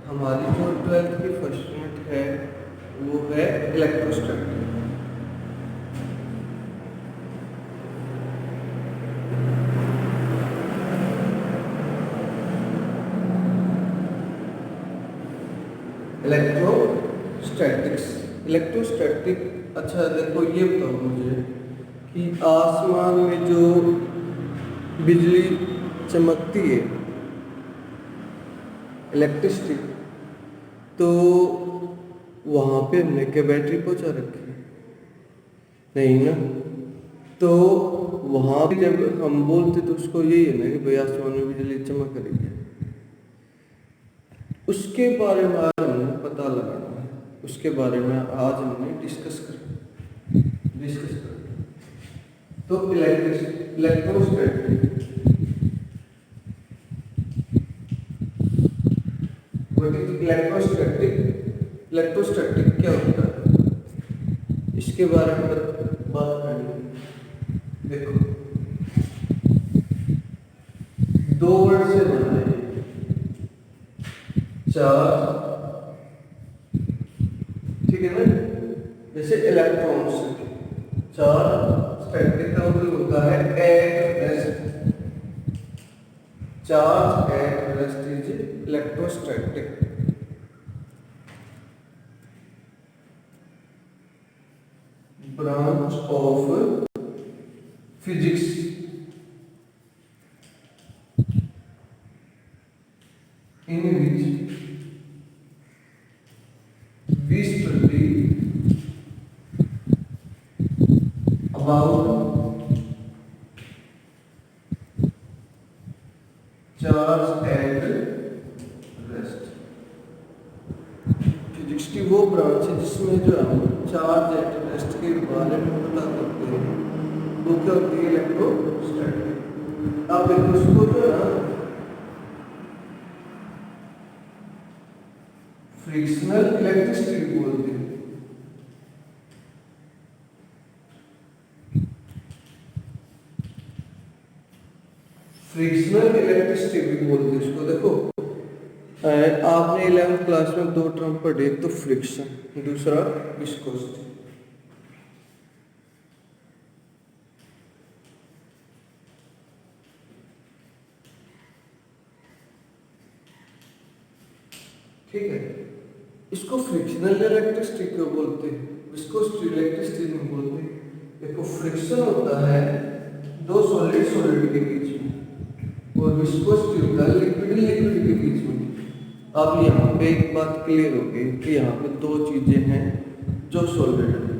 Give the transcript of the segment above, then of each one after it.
हमारी जो 12th की फर्स्ट यूनिट है वो है इलेक्ट्रोस्टैटिक। इलेक्ट्रोस्टैटिक्स। इलेक्ट्रोस्टैटिक, अच्छा देखो ये बताओ मुझे कि आसमान में जो बिजली चमकती है, इलेक्ट्रिसिटी, तो वहाँ पे हमने क्या बैटरी पहुँचा रखी है? नहीं ना। तो वहाँ पे जब हम बोलते तो उसको यही है ना कि भाई आसमान में बिजली चमक रही है, उसके बारे में आज हमने पता लगाना है, उसके बारे में आज हमने डिस्कस कर। तो electrostatic, what is electrostatic? Electrostatic क्या होता है, इसके बारे में बात करेंगे। देखो, दो वर्ड से बना है, चार्ज, ठीक है ना। जैसे इलेक्ट्रॉन्स, चार्ज, स्टैटिक का मतलब होता है at rest. Charge at rest is electrostatic. Branch of physics in which we study about charge and rest। Physics की वो ब्रांच है जिसमें जो हम चार्ज एट रेस्ट के बारे में पता करते हैं, वो क्या होती है? इलेक्ट्रोस्टैटिक। अब देखो उसको जो है फ्रिक्शनल इलेक्ट्रिसिटी बोलते हैं। फ्रिक्शनल इलेक्ट्रिसिटी भी बोलते हैं इसको। देखो आपने 11th क्लास में दो टर्म पढ़े, एक तो फ्रिक्शन, दूसरा विस्कोसिटी। ठीक है, इसको फ्रिक्शनल इलेक्ट्रिसिटी क्यों बोलते हैं, विस्कोसिटी इलेक्ट्रिसिटी नहीं बोलते? देखो, फ्रिक्शन होता है दो सॉलिड के बीच में, और विस्कोसिटी होता है लिक्विड के बीच में। अब यहाँ पे एक बात क्लियर होगी कि यहाँ पे दो चीजें हैं जो सॉलिड है,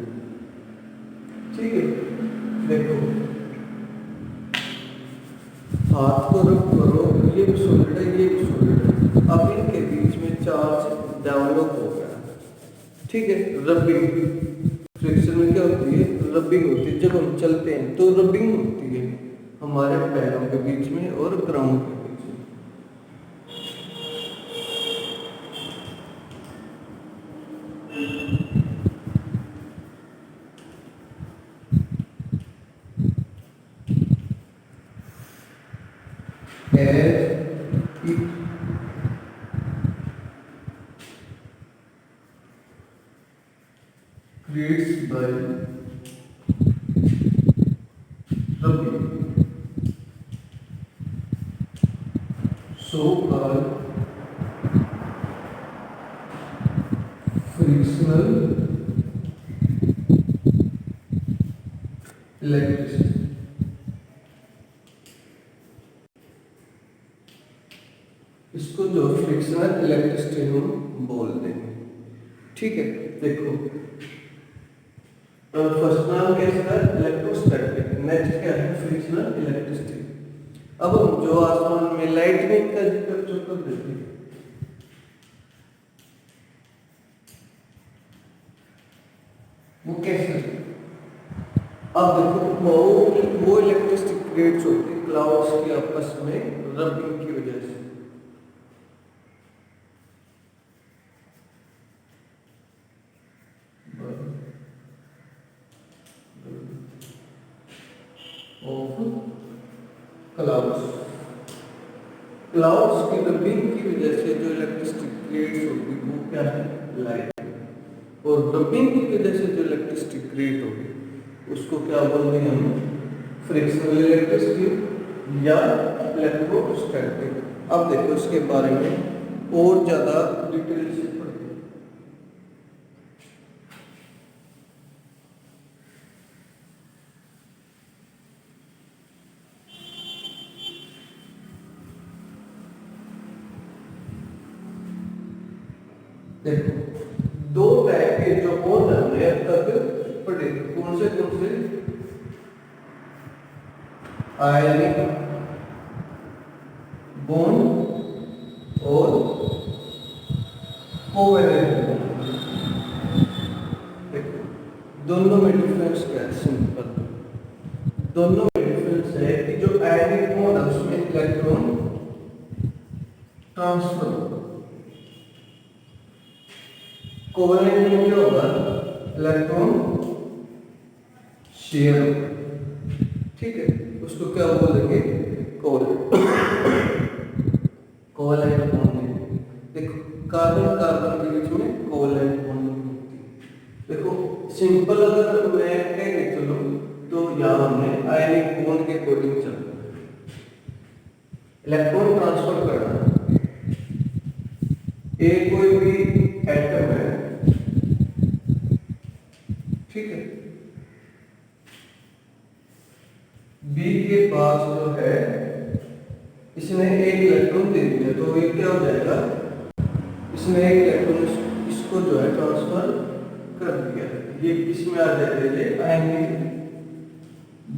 ठीक है। देखो, हाथ को रब करो, ये भी सॉलिड है, ये भी सॉलिड है। अब इनके बीच में चार्ज डेवलप हो गया, ठीक है। रबिंग, फ्रिक्शन में क्या होती है? रबिंग होती है। जब हम चलते हैं तो रबिंग होती है हमारे पैरों के बीच में और ग्राउंड के बीच में। As it creates by rubbing, so called frictional electricity। इसको जो फ्रिक्शनल इलेक्ट्रिसिटी हम बोलते हैं, ठीक है। देखो, फर्स्ट नाम कैसा है? इलेक्ट्रोस्टैटिक। नेक्स्ट क्या है? Frictional electricity. अब हम जो आसमान में लाइटनिंग का जिक्र जो कर देते हैं, वो कैसे? अब देखो, वो इलेक्ट्रिसिटी क्रिएट्स होती है क्लाउड्स की आपस में रबिंग की वजह से। ऑफ क्लाउड्स, क्लाउड्स की रबिंग की वजह से जो इलेक्ट्रिसिटी क्रिएट होगी वो क्या है, लाइट। और रबिंग की वजह से जो इलेक्ट्रिसिटी क्रिएट होगी उसको क्या बोलते हैं हम, फ्रिक्शनल इलेक्ट्रिसिटी या इलेक्ट्रोस्टैटिक। अब देखो इसके बारे में और ज्यादा डिटेल से पढ़ते हैं। देखो दो टाइप के जो बॉन्ड हमने अब तक पढ़े, कौन से आयनिक बॉन्ड और कोवैलेंट बॉन्ड। देखो दोनों में डिफरेंस क्या है, सिंपल। दोनों में डिफरेंस है कि जो आयनिक बॉन्ड है उसमें इलेक्ट्रॉन ट्रांसफर, कोवैलेंट में क्या होगा, इलेक्ट्रॉन शेयर। ठीक है, उसको क्या बोलेंगे, कोवैलेंट बॉन्ड। देखो कार्बन कार्बन के बीच में कोवैलेंट बॉन्ड होती है। देखो सिंपल अगर मैं कह के चलो तो यहाँ हमने आयनिक बॉन्ड के अकॉर्डिंग चलना, इलेक्ट्रॉन ट्रांसफर करना। ए कोई भी एटम है, ठीक है, बी के पास जो है इसने एक इलेक्ट्रॉन दे दिया, तो ये क्या हो जाएगा, इसने एक इलेक्ट्रॉन इसको जो है ट्रांसफर कर दिया, ये किसमें आ जाएगा, ये आयनिक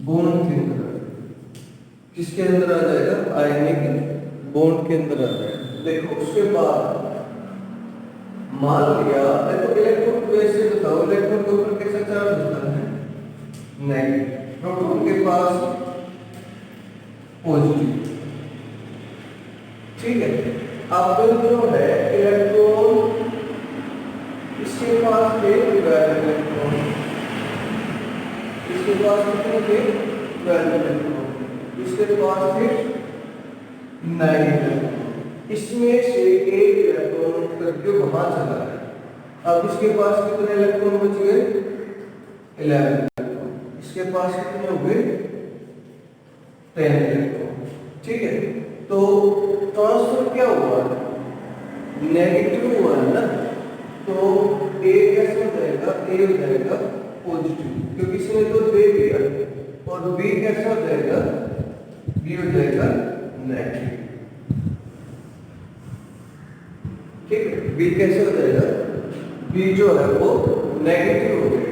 बॉन्ड के अंदर। किसके अंदर आ जाएगा, आयनिक बॉन्ड के अंदर आ जाएगा। देखो उसके बाद मान लिया, देखो इलेक्ट्रॉन को ऐसे बताओ, इलेक्ट्रॉन के ऊपर कैसा चार्ज होता है, नेगेटिव। प्रोटॉन के पास पॉजिटिव, ठीक है। अब जो है इलेक्ट्रॉन, इसके पास एक इलेक्ट्रॉन, इसके पास कितने थे, इलेक्ट्रॉन, इसके पास थे नेगेटिव। इसमें से एक इलेक्ट्रॉन करके वहां चला गया। अब इसके पास कितने इलेक्ट्रॉन बच गए, 11 इलेक्ट्रॉन। इसके पास कितने हो गए, 10 इलेक्ट्रॉन। ठीक है, तो ट्रांसफर क्या हुआ, नेगेटिव हुआ है ना, तो ए कैसे हो जाएगा, ए हो जाएगा पॉजिटिव, क्योंकि इसने तो दे दिया। और बी कैसा हो जाएगा, बी हो जाएगा नेगेटिव। ठीक है, बी कैसे हो जाएगा, बी जो है वो नेगेटिव हो जाएगा।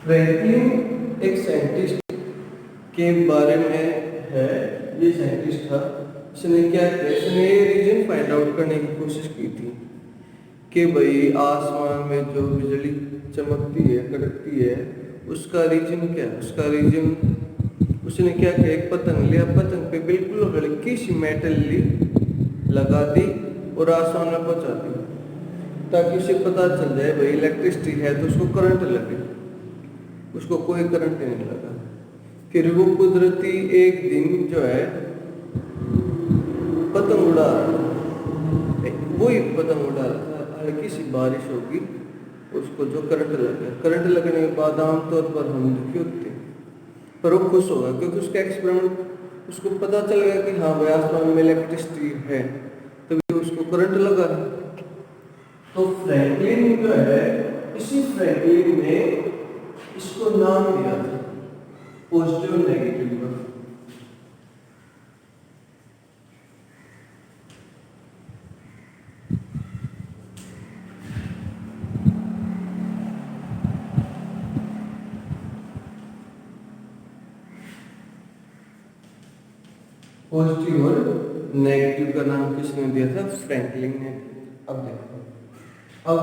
फ्रैंकलिन एक साइंटिस्ट के बारे में है, ये साइंटिस्ट था। इसने क्या किया, इसने रीजन फाइंड आउट करने की कोशिश की थी कि भाई आसमान में जो बिजली चमकती है, कड़कती है, उसका रीजन क्या है। उसका रीजन उसने क्या किया, एक पतंग लिया, पतंग पे बिल्कुल हल्की सी मेटल ली, लगा दी और आसमान में पहुंचा दी, ताकि उसे पता चल जाए भाई इलेक्ट्रिसिटी है तो उसको करंट लगे। उसको कोई करंट नहीं लगा। फिर वो कुदरती एक दिन जो है पतंग उड़ा रहा, वही पतंग उड़ा रहा था, हल्की सी बारिश होगी, उसको जो करंट लग गया। करंट लगने के बाद आमतौर पर हम दुखी होते हैं, पर वो खुश होगा क्योंकि उसका एक्सपेरिमेंट, उसको पता चल गया कि हाँ भाई आसमान में इलेक्ट्रिसिटी है, तभी उसको करंट लगा है। तो फ्रैंकलिन जो है, इसी फ्रैंकलिन ने इसको नाम दिया था पॉजिटिव नेगेटिव का। पॉजिटिव और नेगेटिव का नाम किसने दिया था, फ्रैंकलिन ने। अब देखो, अब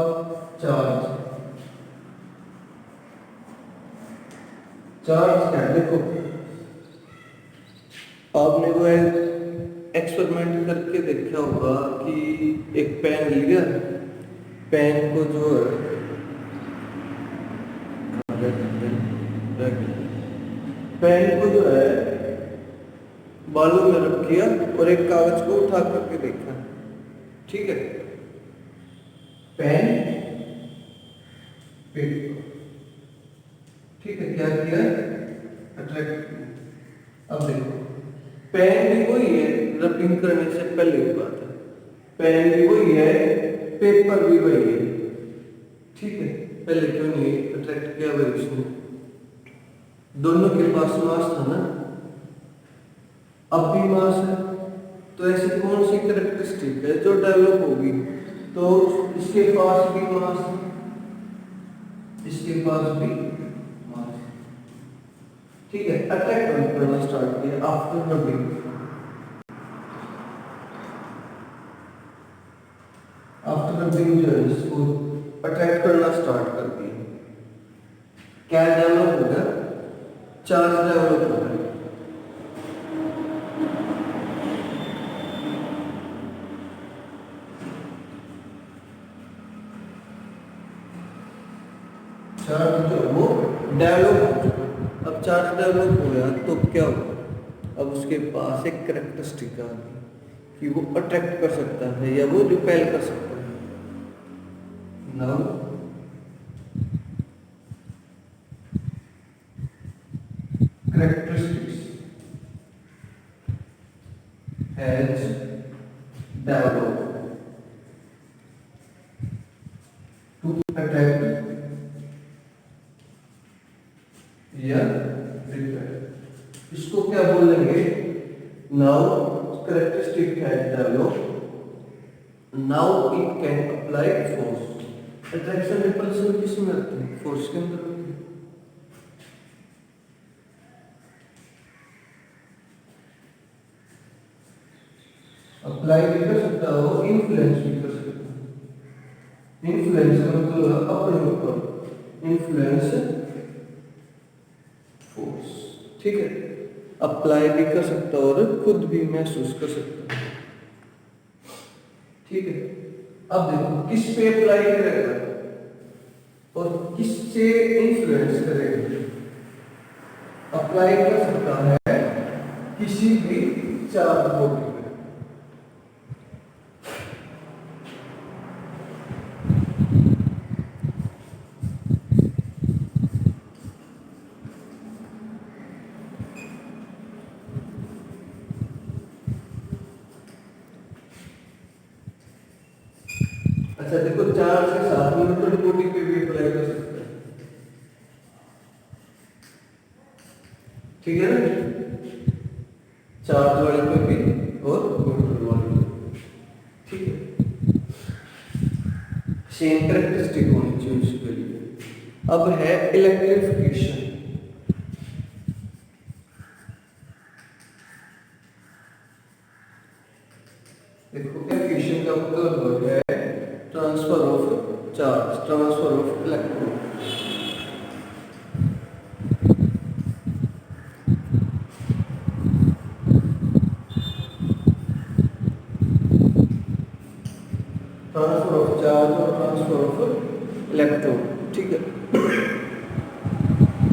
चार्ज क्या, देखो देखा होगा कि एक पेन लिया, पेन को जो पेन को जो है बालों में रख किया और एक कागज को उठा करके देखा, ठीक है, पेन पेपर, ठीक है, क्या किया, अट्रैक्ट। अब देखो पेन भी वही है, रबिंग करने से पहले की बात है, पेन भी वही है, पेपर भी वही है, ठीक है, पहले क्यों नहीं अट्रैक्ट किया भाई उसने, दोनों के पास मास था ना, अब भी मास है, तो ऐसी कौन सी कैरेक्टरिस्टिक है जो डेवलप होगी, तो इसके पास भी मास, इसके पास भी मास, ठीक है, अट्रैक्ट करना स्टार्ट किया आफ्टर रबिंग, आफ्टर रबिंग जो है इसको अट्रैक्ट करना स्टार्ट कर दिया, क्या डेवलप होगा, चार्ज डेवलप होगा, चार्ज जो वो डेवलप हो चुका, अब चार्ज डेवलप हो गया तो क्या होगा, अब उसके पास एक कैरेक्टरिस्टिक आ गई कि वो अट्रैक्ट कर सकता है या वो रिपेल कर सकता है। Now characteristics has developed to attract या रिपेल, इसको क्या बोलेंगे, now characteristic has developed, now it can apply force, attraction repulsion किसमें आते हैं, फोर्स के अंदर होते हैं, अप्लाई भी कर सकता हो, इन्फ्लुएंस भी कर सकता है, इन्फ्लुएंस मतलब अपने ऊपर, इन्फ्लुएंस फोर्स, ठीक है, अप्लाई भी कर सकता है और खुद भी महसूस कर सकता है, ठीक है। अब देखो किस पे अप्लाई करेगा और किससे इन्फ्लुएंस करेगा, अप्लाई कर सकता है किसी भी चार्ज बॉडी पे, अच्छा देखो चार्ज के साथ में न्यूट्रल बॉडी पे भी अप्लाई कर सकते हैं, ठीक है ना, चार्ज वाले पे भी और न्यूट्रल वाले पे, ठीक है, सेम कैरेक्टरिस्टिक होनी चाहिए उसके लिए। अब है इलेक्ट्रिफिकेशन, देखो इलेक्ट्रिफिकेशन का मतलब है transfer of charge, transfer of electron, transfer of charge और ट्रांसफर ऑफ इलेक्ट्रॉन, ठीक है।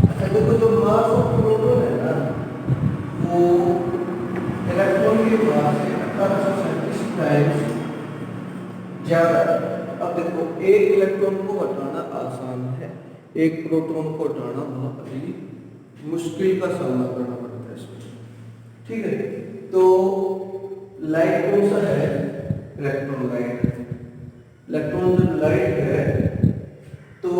अच्छा देखो जो मास ऑफ प्रोटॉन है ना, वो इलेक्ट्रॉन के मास से 1837 टाइम्स ज्यादा। अब देखो एक इलेक्ट्रॉन को हटाना आसान है, एक प्रोटॉन को हटाना बहुत ही मुश्किल का सामना करना पड़ता है इसमें, ठीक है। तो लाइट कौन सा है, इलेक्ट्रॉन लाइट, इलेक्ट्रॉन जब लाइट है तो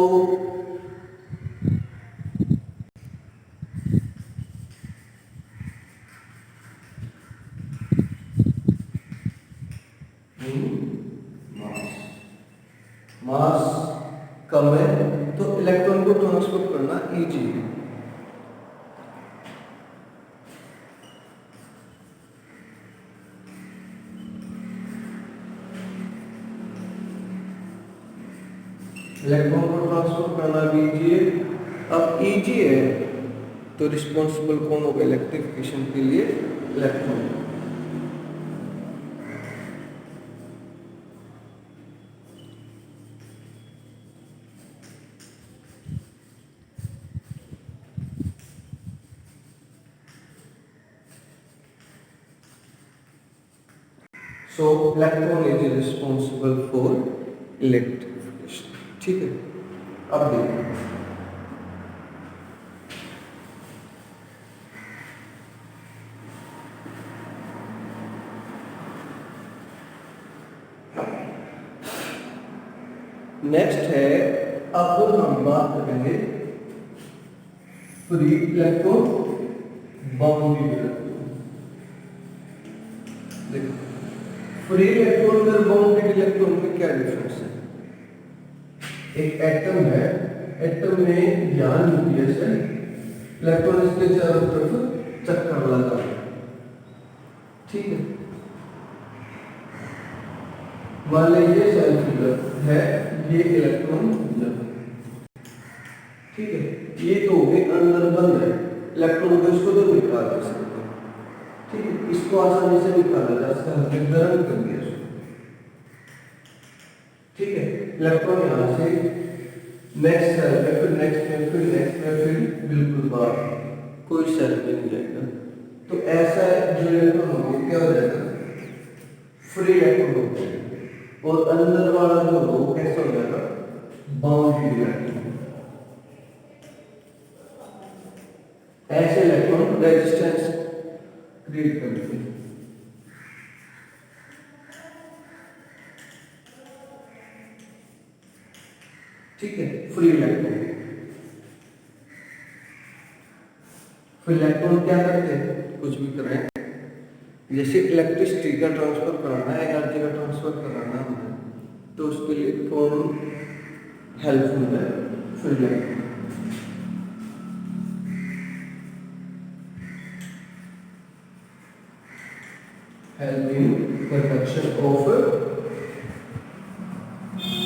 मास कम है तो इलेक्ट्रॉन को ट्रांसफर करना इजी है, इलेक्ट्रॉन को ट्रांसफर करना भी इजी है। अब इजी है तो रिस्पॉन्सिबल कौन होगा इलेक्ट्रिफिकेशन के लिए, electron, so electron is responsible for electrification. ठीक है, अब देखिए नेक्स्ट है, अब हम बात करेंगे फ्री इलेक्ट्रॉन, बाउंड्री इलेक्ट्रॉन। देखो फ्री इलेक्ट्रॉन और बाउंड्री इलेक्ट्रॉन में क्या डिफरेंस है? एक एटम है, एटम में यहाँ न्यूक्लियस है, इलेक्ट्रॉन इसके चारों तरफ चक्कर लगा है। ठीक है, मान लीजिए सेल फिगर है, ये इलेक्ट्रॉन फिगर। ठीक है, ये तो हो गए अंदर बंद है, इलेक्ट्रॉन को इसको तो निकाल नहीं सकते। ठीक है, इसको आसानी से निकाला जा सकता है, गर्म कर दिया इसको। ठीक है, इलेक्ट्रॉन यहाँ से नेक्स्ट सेल में, फिर नेक्स्ट में, फिर नेक्स्ट में, फिर बिल्कुल बाहर कोई सेल में नहीं जाएगा। तो ऐसा जो इलेक्ट्रॉन होगा क्या हो जाएगा? फ्री इलेक्ट्रॉन हो जाएगा। और अंदर वाला जो हो कैसा हो जाएगा? Boundary electron. ऐसे इलेक्ट्रॉन रेजिस्टेंस क्रिएट करते हैं। ठीक है, फ्री इलेक्ट्रॉन। फ्री इलेक्ट्रॉन क्या करते हैं? कुछ भी करें, जैसे इलेक्ट्रिसिटी का ट्रांसफर कराना है, एनर्जी का ट्रांसफर कराना है, तो उसके लिए कौन हेल्पफुल है? Free electron. Help in conduction of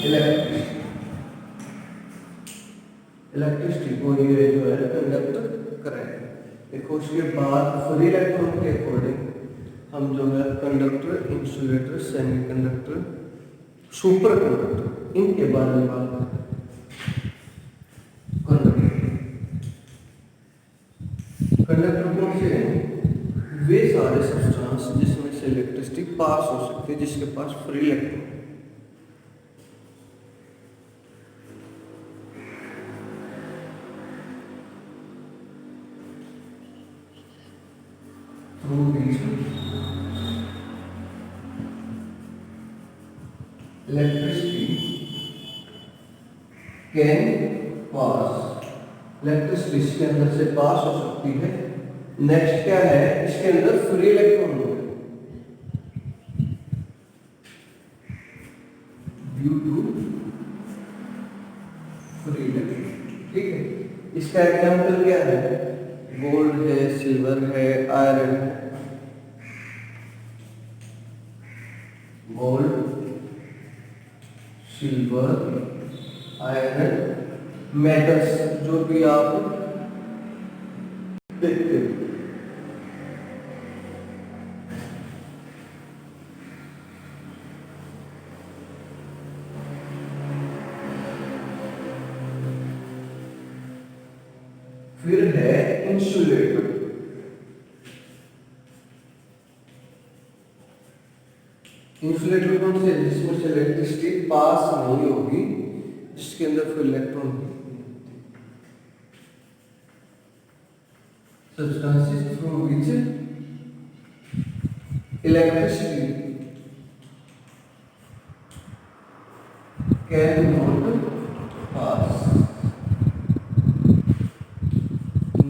electricity. Electricity को ये जो है कंडक्ट करें। देखो उसके बाद फ्री इलेक्ट्रॉन के अकॉर्डिंग हम जो है conductor, insulator, semiconductor, super conductor, इनके बारे में बात करते हैं। कंडक्टर कौन से हैं? वे सारे सब्सटेंस जिसमें से इलेक्ट्रिसिटी पास हो सकती है, जिसके पास free electron. Electricity can pass, electricity इसके अंदर से पास हो सकती है। नेक्स्ट क्या है? इसके अंदर फ्री इलेक्ट्रॉन होगा ड्यू टू फ्री इलेक्ट्रॉन। ठीक है, इसका एग्जांपल क्या है? गोल्ड है, सिल्वर है, आयरन है। गोल्ड, सिल्वर, आयरन, मेटल्स जो भी आप देखते हैं। फिर है इंसुलेटर। इंसुलेटर कौन से? जिसमें से इलेक्ट्रिसिटी पास नहीं होगी, जिसके अंदर फिर electron substances through which electricity cannot pass.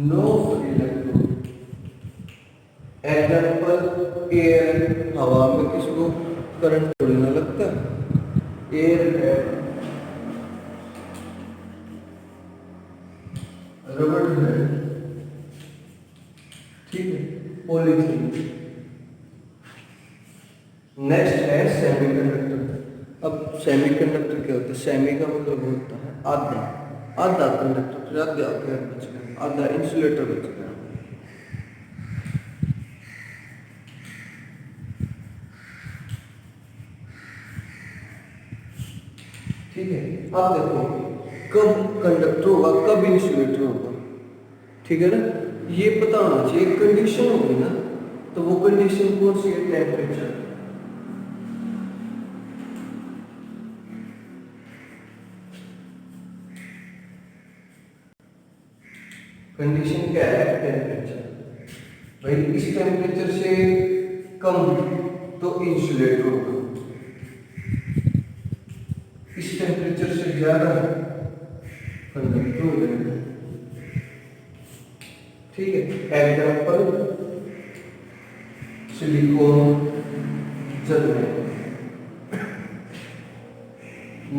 No free electron. Example air, हवा में किसको करंट थोड़ी ना लगता, एयर है, रबड़ है, ठीक है, पॉलीथीन। नेक्स्ट है सेमीकंडक्टर। अब सेमीकंडक्टर क्या होता है? सेमी का मतलब होता है आधा, आधा कंडक्टर, आधा बच गया, आधा इंसुलेटर बच गया। ठीक है, अब देखो कब कंडक्टर होगा, कब इंसुलेटर होगा। ठीक है ना, ये पता होना चाहिए। कंडीशन होगी ना, तो वो कंडीशन कौन सी है? टेम्परेचर। कंडीशन क्या है? टेम्परेचर। भाई इस टेम्परेचर से कम तो इंसुलेट होगा, इस टेम्परेचर से ज्यादा कंडक्टर हो जाएगा। ठीक है, एग्जाम्पल सिलिकॉन जर्मेनियम।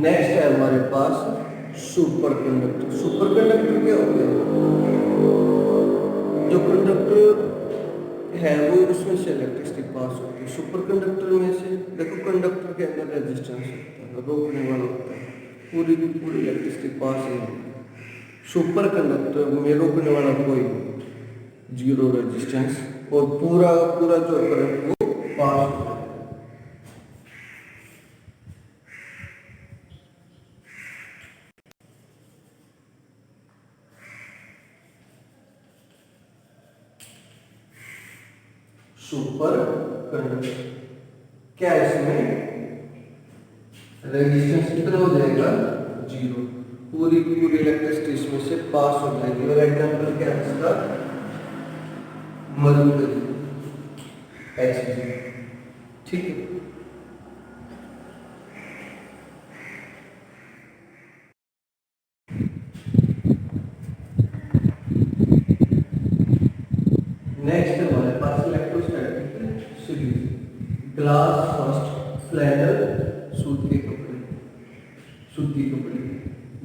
नेक्स्ट है हमारे पास सुपर कंडक्टर। सुपर कंडक्टर क्या हो गया? जो कंडक्टर है वो उसमें से इलेक्ट्रिसिटी पास होती है। सुपर कंडक्टर में से देखो, कंडक्टर के अंदर रेजिस्टेंस होता है, रोकने वाला होता है, पूरी की पूरी इलेक्ट्रिसिटी पास नहीं होती। सुपर कंडक्टर में रोकने वाला कोई जीरो रेजिस्टेंस और पूरा पूरा जो करंट वो पास होता है। सुपर कंडक्टर क्या इसमें रेजिस्टेंस कितना हो जाएगा? जीरो। पूरी पूरी इलेक्ट्रिसिटी इसमें से पास हो जाएगी। और एग्जाम्पल क्या है इसका? Mercury, Hg। ठीक है, नेक्स्ट हमारे पास electrostatic series. Glass first, flannel सूती कपड़े, सूती कपड़े,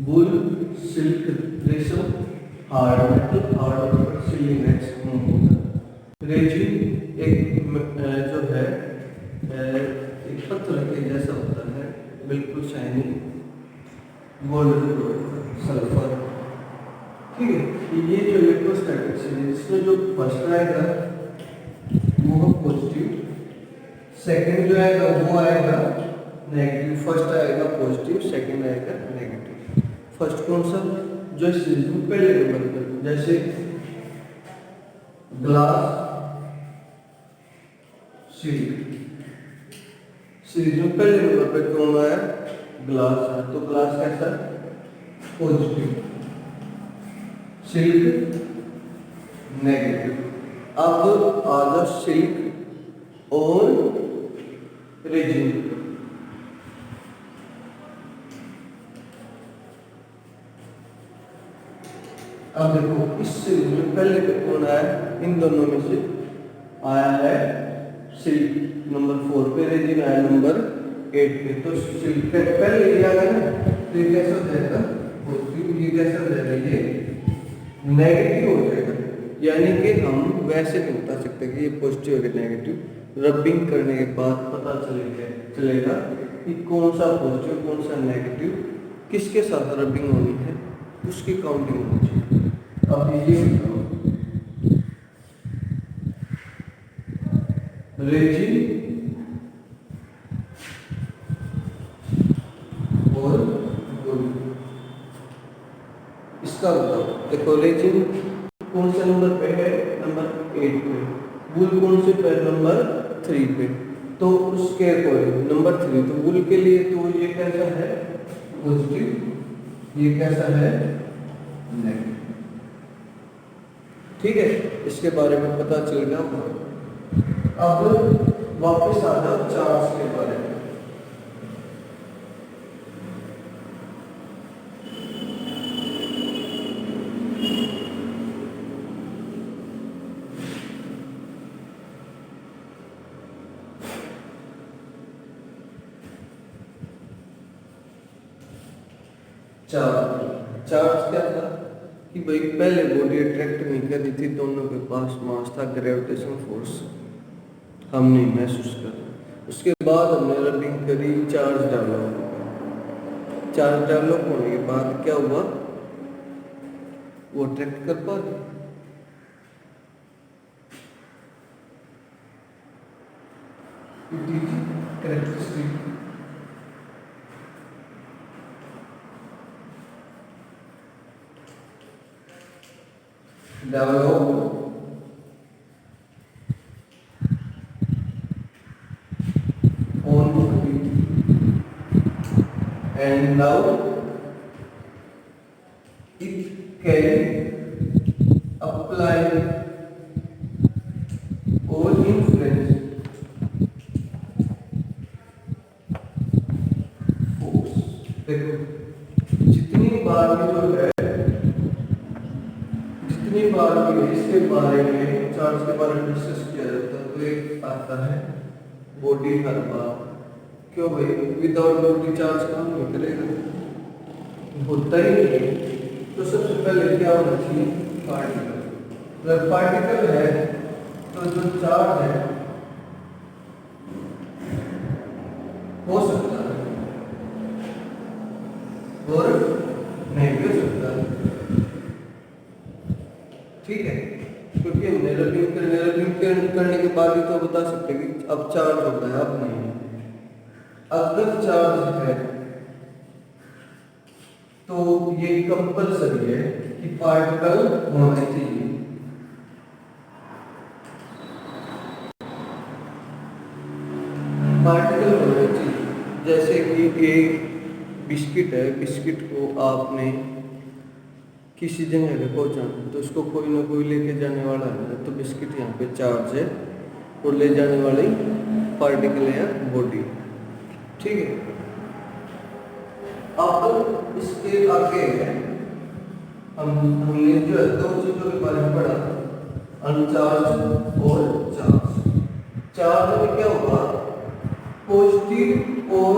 वूल सिल्क रेशम, हार्ड मेटल सिलिंग वैक्स होगा। रेजिन एक जो है एक पत्थर के जैसा होता है, बिल्कुल शाइनी, गोल्ड सल्फर। ठीक है, ये जो इलेक्ट्रोस्टैटिक है इसमें जो फर्स्ट आएगा वो पॉजिटिव, सेकंड जो आएगा वो आएगा नेगेटिव। फर्स्ट आएगा पॉजिटिव, सेकंड आएगा नेगेटिव। फर्स्ट कौन सा? जो सीरीज में पहले नंबर पर, जैसे ग्लास सीरीज में पहले नंबर पर कौन आया? ग्लास है, तो ग्लास कैसा? Positive, silk negative. अब आ जाओ सिल्क और रेजिन। अब देखो इस सीरीज में पहले पे कौन आया? इन दोनों में से आया है सिल्क नंबर 4 पे, रेजिन आया नंबर 8 पे। तो सिल्क पहले ये आ गया ना, तो ये कैसा हो जाएगा? पॉजिटिव। ये कैसा हो जाएगा? ये नेगेटिव हो जाएगा। यानी कि हम वैसे नहीं बता सकते कि ये पॉजिटिव है कि नेगेटिव। रबिंग करने के बाद पता चलेगा कि कौन सा पॉजिटिव कौन सा नेगेटिव, किसके साथ रबिंग होनी है, उसकी काउंटिंग होनी चाहिए। अब ये रेजिन और गोल्ड, इसका बताओ। देखो रेजिन कौन से नंबर पे है? नंबर 8 पे। वूल कौन से पे? नंबर 3 पे। तो उसके अकॉर्डिंग नंबर 3, तो वूल के लिए तो ये कैसा है? पॉजिटिव। ये कैसा है? नेगेटिव। ठीक है, इसके बारे में पता चल गया। अब वापस आ जाओ चार्ज के बारे में। चार्ज क्या था कि भाई पहले बॉडी अट्रैक्ट नहीं कर रही थी, दोनों के पास मास था, ग्रेविटेशन फोर्स हम नहीं महसूस कर रहे। उसके बाद हमने रबिंग करी, चार्ज डेवलप। चार्ज डेवलप होने के बाद क्या हुआ? वो अट्रैक्ट कर पा रही। Characteristic develop on and now it can जितनी बार भी इसके बारे में चार्ज के बारे में डिस्कस किया जाता है तो एक आता है बॉडी हर बार। क्यों भाई, विदाउट बॉडी चार्ज काम नहीं करेगा, होता ही नहीं है। तो सबसे पहले क्या होना चाहिए, पार्टिकल। अगर पार्टिकल है तो जो चार्ज है हो सकता है और नहीं भी हो सकता है, ठीक है। क्योंकि हमने रबिंग करने के बाद ही तो बता सकते हैं कि अब चार्ज होता है, अब नहीं। अगर चार्ज है तो ये कंपलसरी है कि पार्टिकल होना चाहिए। पार्टिकल होना चाहिए। जैसे कि एक बिस्किट है, बिस्किट को आपने किसी जगह पे पहुंचाना तो उसको कोई ना कोई लेके जाने वाला है, तो बिस्किट यहाँ पे चार्ज है और ले जाने वाली पार्टिकल है बॉडी, ठीक है। अब इसके आगे है हमने जो है दो चीजों के बारे में पढ़ा, अनचार्ज और चार्ज। चार्ज में क्या होगा, पॉजिटिव और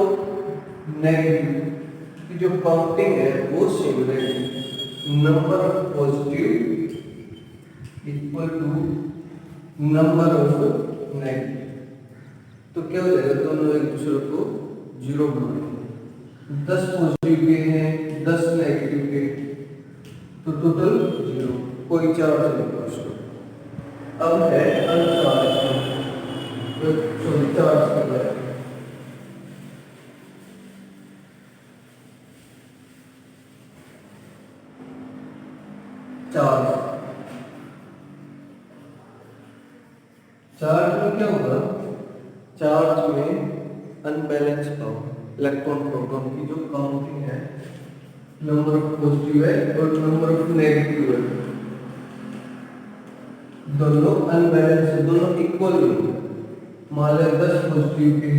नेगेटिव की जो काउंटिंग है वो सेम रहेगी। Number of positive equal to number of negative, तो क्या हो जाएगा, दोनों एक दूसरे को जीरो बनाएंगे। 10 पॉजिटिव के हैं 10 नेगेटिव के, तो टोटल जीरो, कोई चार्ज नहीं होगा उसको। अब है अनचार्ज, सॉरी चार्ज कर रहा है। चार्ज में क्या होगा, चार्ज में अनबैलेंस पावर, इलेक्ट्रॉन प्रोटॉन की जो काउंटिंग है, नंबर ऑफ पॉजिटिव है और नंबर ऑफ नेगेटिव है, दोनों अनबैलेंस है, दोनों इक्वल नहीं। मान लें 10 पॉजिटिव के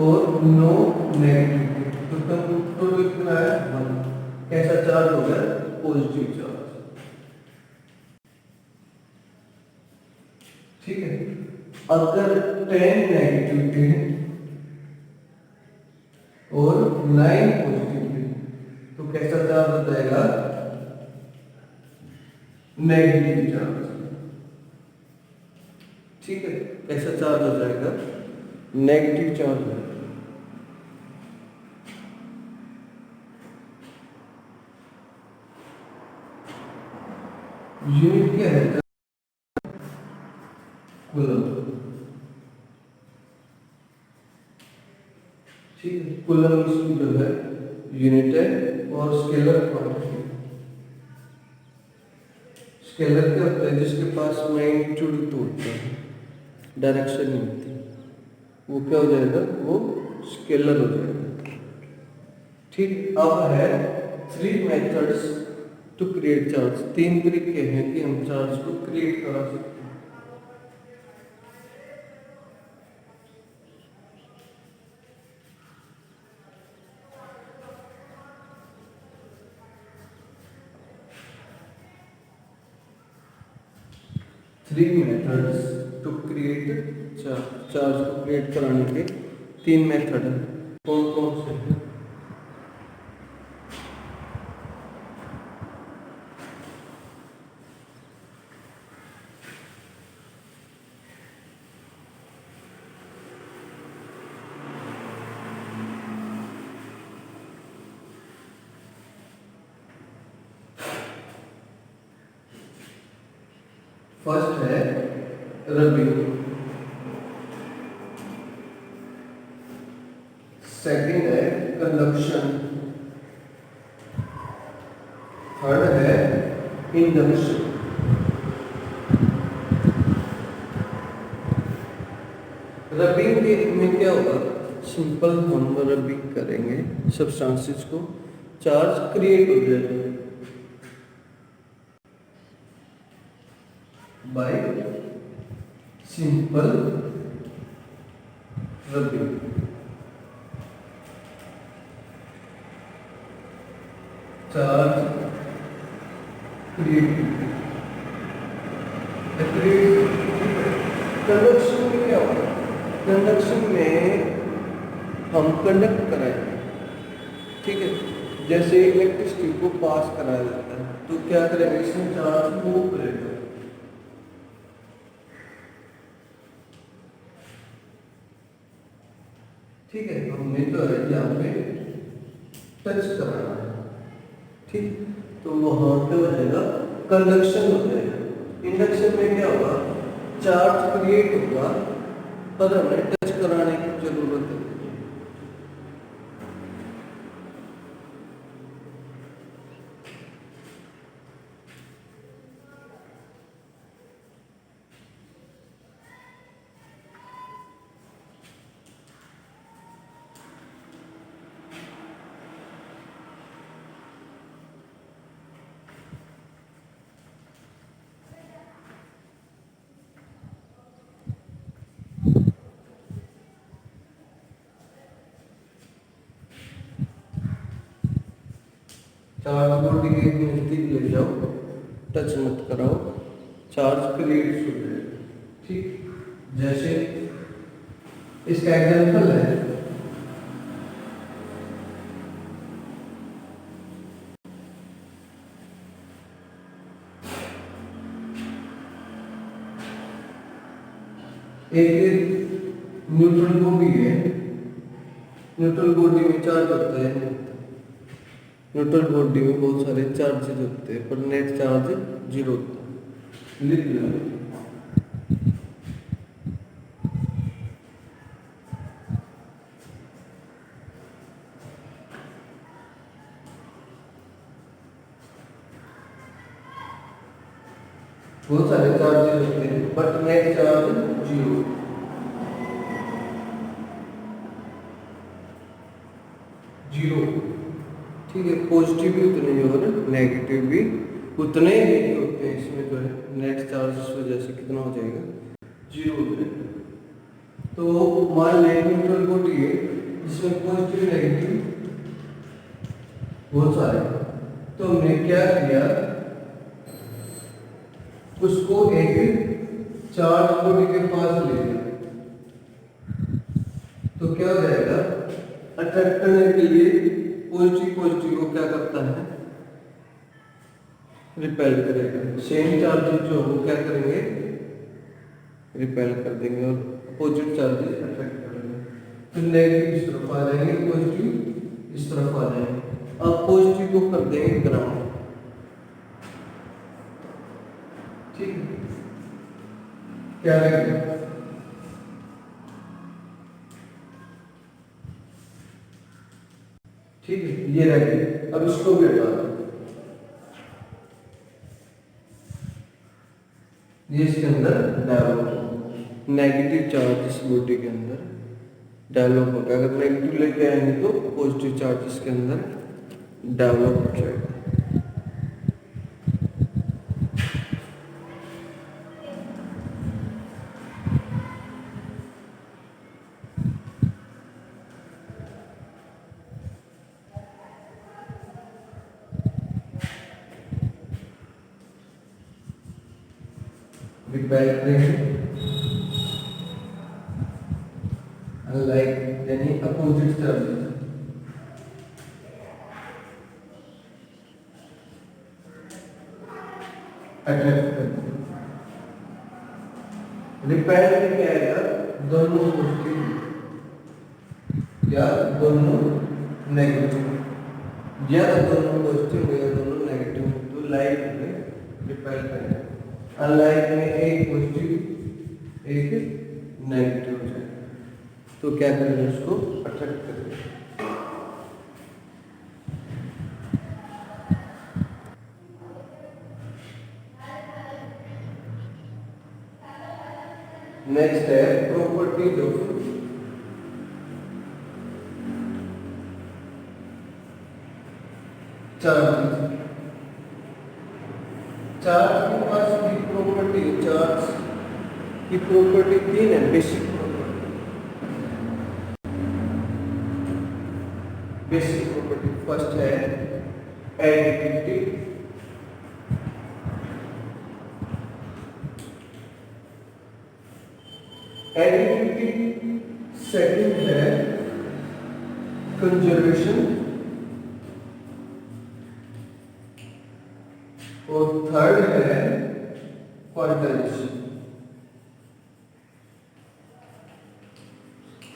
और 9 नेगेटिव के, तो टोटल कितना है 1। कैसा चार्ज हो गया, पॉजिटिव चार्ज, ठीक है। अगर 10 नेगेटिव के और 9 पॉजिटिव के, तो कैसा चार्ज हो जाएगा, नेगेटिव चार्ज, ठीक है। कैसा चार्ज हो जाएगा, नेगेटिव चार्ज हो जाएगा। यूनिट क्या है, कूलम, ठीक है। कूलम इसकी जो है यूनिट है और स्केलर क्वांटिटी। स्केलर क्या होता है, जिसके पास मैग्नीट्यूड तो होता है, डायरेक्शन नहीं होती, वो क्या हो जाएगा, वो स्केलर हो जाएगा, ठीक। अब है 3 मेथड्स टू क्रिएट चार्ज। 3 तरीके हैं कि हम चार्ज को क्रिएट करा सकते हैं। 3 methods to create charge. Charge को क्रिएट कराने के 3 मेथड हैं, कौन कौन से हैं? फर्स्ट है रबिंग, सेकंड है कंडक्शन, थर्ड है इंडक्शन। रबिंग में क्या होगा, सिंपल हम रबिंग करेंगे सब्सटेंसेस को, चार्ज क्रिएट हो जाएगा bye simple rubbing. Charge creativity. Conduction में क्या होगा? कंडक्शन में हम कंडक्ट कराएंगे, ठीक है। जैसे इलेक्ट्रिसिटी को पास कराया जाता है तो क्या करेंगे, इसमें चार्ज मूव करेगा, ठीक है। हमने तो यहाँ पे टच कराना है, ठीक, तो वहां पे हो जाएगा कंडक्शन हो जाएगा। इंडक्शन में क्या होगा, चार्ज क्रिएट होगा पर हमें टच कराने की जरूरत है। चार्ज बॉडी के नजदीक ले जाओ, टच मत कराओ, चार्ज क्रिएट हो जाएगा, ठीक। जैसे इसका एग्जांपल है, एक न्यूट्रल बॉडी है, न्यूट्रल बॉडी में चार्ज होता है, न्यूट्रल बॉडी में बहुत सारे चार्जेस होते हैं पर नेट चार्ज 0 होता है। लिख लो, बहुत सारे चार्जेस होते हैं बट नेट चार्ज 0, ठीक है। पॉजिटिव भी उतने ही होगा, नेगेटिव भी उतने ही होते हैं। इसमें जो है नेट चार्ज इस वजह से कितना हो जाएगा, 0 हो जाएगा। तो मान लें न्यूट्रल बॉडी है जिसमें पॉजिटिव नेगेटिव बहुत सारे, तो हमने क्या किया, उसको एक चार्ज बॉडी के पास ले लिया, तो क्या हो जाएगा, अट्रैक्ट करने के लिए पॉजिटिव को क्या करता है, रिपेल करेगा। सेम चार्जेस जो वो क्या करेंगे, रिपेल कर देंगे और अपोजिट चार्जेस अट्रैक्ट करेंगे। तो नेगेटिव इस तरफ आ जाएंगे, पॉजिटिव इस तरफ आ जाएंगे। अब पॉजिटिव को कर देंगे ग्राउंड, ठीक है। क्या रहेगा, ठीक है, ये रह गया। अब इसको भी हटा दो, ये इसके अंदर डेवलप, नेगेटिव चार्ज इस बॉडी के अंदर डेवलप होगा। अगर नेगेटिव लेके आएंगे तो पॉजिटिव चार्ज इसके अंदर डेवलप हो जाएगा। रिपेल करेंगे, अनलाइक यानी अपोजिट चार्जेस, अट्रैक्ट करते हैं। रिपेल में क्या आएगा, दोनों पॉजिटिव या दोनों नेगेटिव, या दोनों पॉजिटिव या दोनों नेगेटिव, तो लाइक में रिपेल करेंगे। अनलाइक में एक पॉजिटिव एक नेगेटिव हो जाएगा, तो क्या करेंगे, उसको अट्रैक्ट करेंगे। नेक्स्ट है प्रॉपर्टीज ऑफ चार्ज। चार्ज के पास की प्रॉपर्टी, चार्ज की प्रॉपर्टी 3 है basic property. Basic property first है एडिटिविटी, एडिटिविटी, सेकंड है कंजर्वेशन और थर्ड है क्वांटाइजेशन।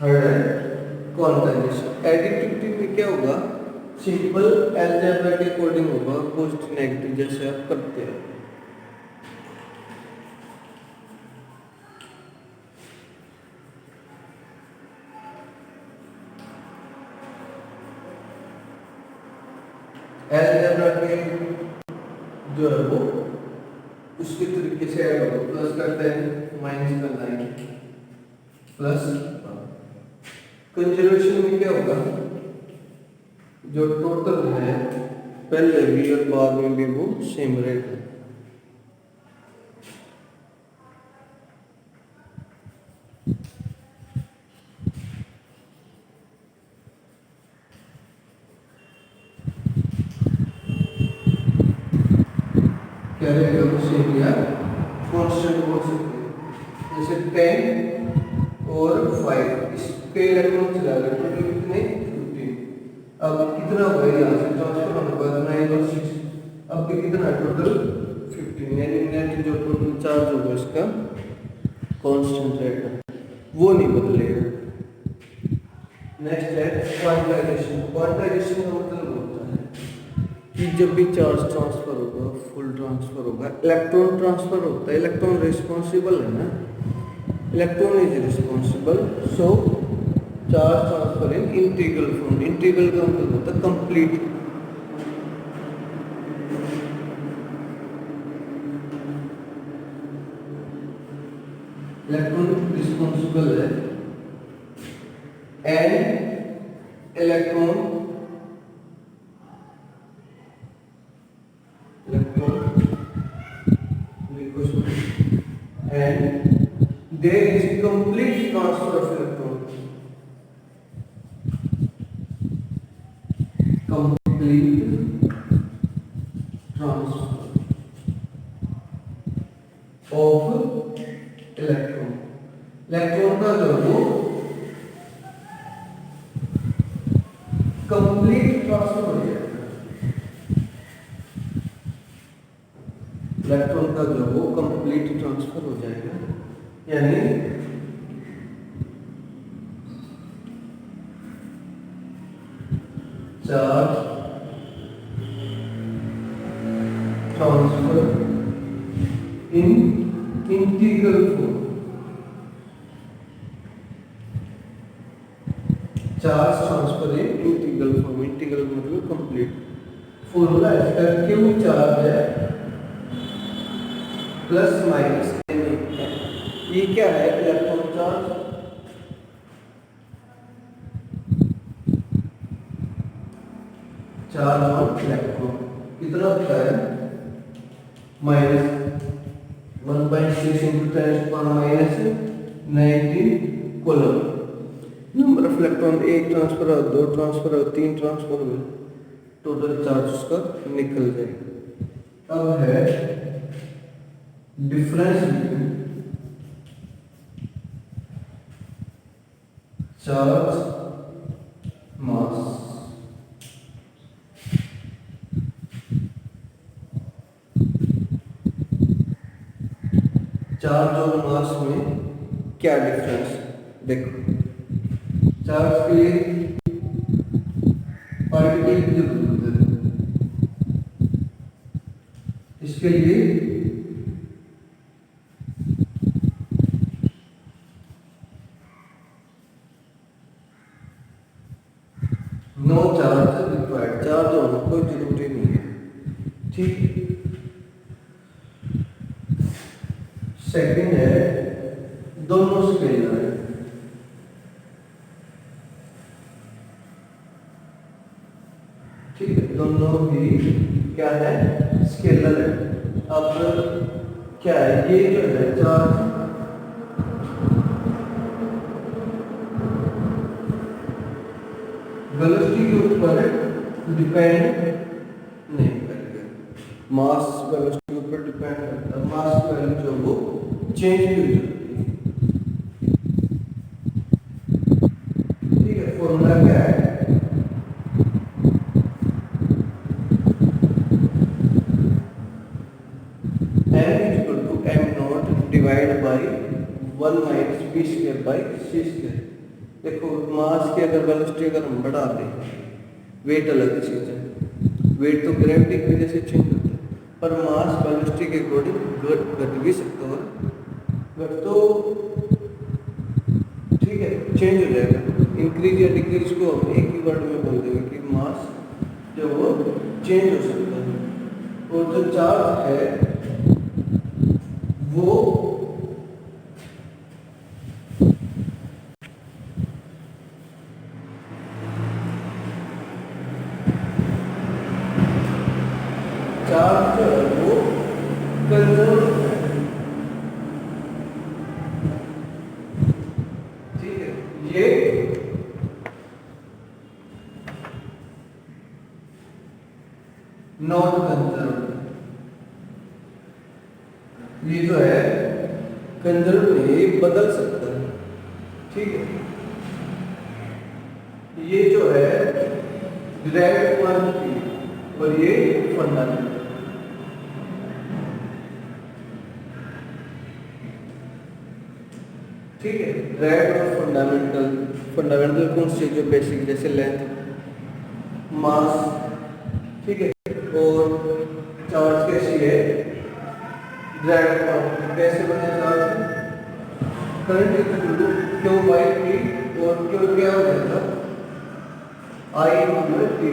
थर्ड है क्वांटाइजेशन। एडिटिविटी में क्या होगा, सिंपल अलजेब्रा के अकॉर्डिंग होगा, पॉजिटिव नेगेटिव जैसे आप करते हैं। अलजेब्रा के जो है वो उसके तरीके से ऐड होगा, प्लस करते हैं माइनस करना है प्लस। कंजर्वेशन में क्या होगा, जो टोटल है पहले भी और बाद में भी वो सेम रहेगा। क्या रहेगा वो सेम या कांस्टेंट बोल सकते हैं। जैसे 10 और 5 इस पे इलेक्ट्रॉन चला गया, टोटल कितने 15। अब कितना हुआ यहाँ से ट्रांसफर होने के बाद 9 और 6, अब भी कितना टोटल 15, यानी नेट जो टोटल चार्ज होगा इसका कांस्टेंट रहेगा, वो नहीं बदलेगा। नेक्स्ट है क्वांटाइजेशन। क्वांटाइजेशन का मतलब होता है कि जब भी चार्ज ट्रांसफर होगा, फुल ट्रांसफर होगा, इलेक्ट्रॉन ट्रांसफर होता है, इलेक्ट्रॉन रिस्पॉन्सिबल है ना, electron is responsible, so charge transfer in integral form. Integral का मतलब होता है कंप्लीट। इलेक्ट्रॉन रिस्पॉन्सिबल है and electron and there is complete transfer of electrons. Complete transfer of electron. Electron का जो वो कंप्लीट ट्रांसफर हो जाएगा। इलेक्ट्रॉन का जो वो कंप्लीट ट्रांसफर हो जाएगा, यानी चार्ज ट्रांसफर इन इंटीग्रल फॉर्म। चार्ज ट्रांसफर इन इंटीग्रल फॉर्म, इंटीग्रल मतलब कंप्लीट। फॉर्मूला इसका क्यू चार्ज है प्लस माइनस, ये क्या है, electron charge, charge on electron कितना होता है, minus 1.6 into 10⁻⁻19 coulomb. Number of electron, एक ट्रांसफर हो, दो ट्रांसफर हो, तीन ट्रांसफर हो, टोटल चार्ज उसका निकल जाएगा। अब है डिफरेंस बिटवीन चार्ज मास। चार्ज और मास में क्या डिफरेंस, देखो चार्ज के लिए पार्टिकल की जरूरत है, इसके लिए नो चार्ज रिक्वायर्ड, चार्ज होना कोई जरूरी नहीं है, ठीक। सेकंड है दोनों स्केलर है, ठीक है, दोनों ही क्या है, स्केलर है। अब क्या है, ये जो है चार्ज वेलोसिटी के ऊपर डिपेंड नहीं करेगा, मास वेलोसिटी के ऊपर डिपेंड करता है, मास की वैल्यू जो वो चेंज भी हो जाती है। Divide by 1 minus b square by c square. देखो मास की अगर वेलोसिटी अगर हम बढ़ा दें, वेट अलग चीज है, वेट तो ग्रेविटी की वजह से चेंज होता है, पर मास वेलोसिटी के अकॉर्डिंग घट भी सकता है, घट तो ठीक है चेंज हो जाएगा। इंक्रीज या डिक्रीज को हम एक ही वर्ड में बोल देंगे कि मास जो वो चेंज हो सकता है। और जो चार्ज है वो चार्ज जो है वो कंजर्व है, ठीक है। ये नॉट कंजर्व, ये जो है कंजर्व नहीं, बदल सकता है, ठीक है। ये जो है डिराइव्ड क्वांटिटी और ये फंडामेंटल, ठीक है। डिराइव्ड और फंडामेंटल, फंडामेंटल कौन सी जो बेसिक जैसे लेंथ मास, ठीक है। और चार्ज कैसी है डिराइव्ड क्वांटिटी, कैसे बने charge, current equal to q by t, और क्यू क्या हो जाएगा I by t,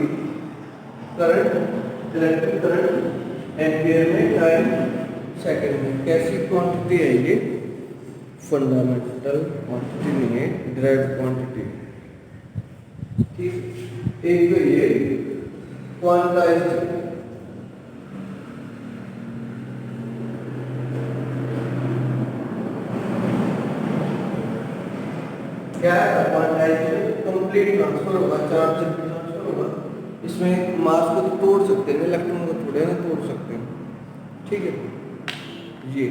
current electric current ampere में, टाइम सेकंड में। कैसी क्वांटिटी है ये, फंडामेंटल क्वांटिटी नहीं है, डिराइव्ड क्वांटिटी, ठीक। एक तो ये क्वांटाइज्ड, क्या है क्वांटाइजेशन, कंप्लीट ट्रांसफर होगा, चार्ज ट्रांसफर होगा। इसमें मास को तो तोड़ सकते हैं, इलेक्ट्रॉन को थोड़े ना तोड़ सकते हैं, ठीक है। ये